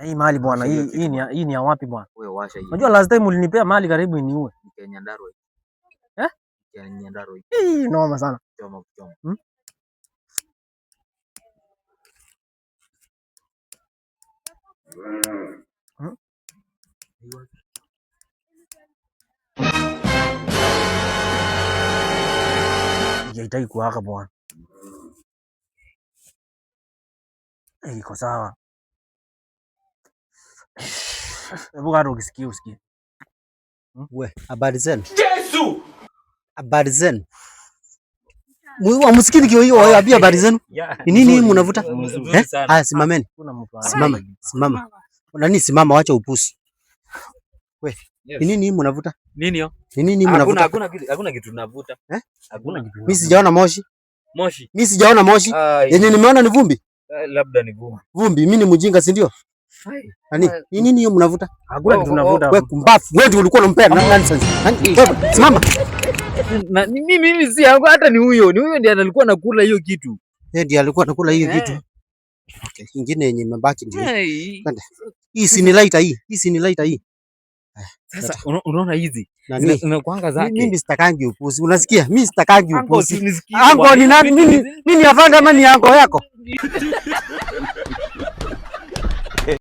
Hii mali bwana, hii ni ya wapi bwana? Wewe washa hii. Unajua last time ulinipea mali karibu iniue. Ni Nyandarua. Eh? Ni Nyandarua. Hii noma sana. Choma. Haitaki kuwaka bwana. Iko sawa. Hebu gado usikie. We, habari zenu? Yesu! Habari zenu? Mwa msikini kio hiyo habari habari zenu? Ni nini mnavuta? Haya simameni. Simama. Nani simama, wacha upusi. We, ni nini mnavuta? Nini hiyo? Ni nini mnavuta? Hakuna kitu tunavuta. Hakuna kitu. Mimi sijaona moshi. Moshi. Mimi sijaona moshi. Yenye nimeona ni vumbi. Labda ni vumbi. Vumbi, mimi ni mjinga si ndio? Nani? Ni nini hiyo mnavuta? Hakuna kitu tunavuta. Wewe kumbafu, wewe ndio ulikuwa unampea nonsense. Simama. Na mimi si hata ni huyo ndiye alikuwa anakula hiyo kitu. Yeye ndiye alikuwa anakula hiyo kitu. Okay, nyingine yenye imebaki ndio. Hii si ni lighter hii. Hii si ni lighter hii. Sasa unaona hizi zinakuanga zake. Mimi sitakangi upuzi. Unasikia? Mimi sitakangi upuzi. Ango ni nani? Mimi ni afande ama ni ango yako?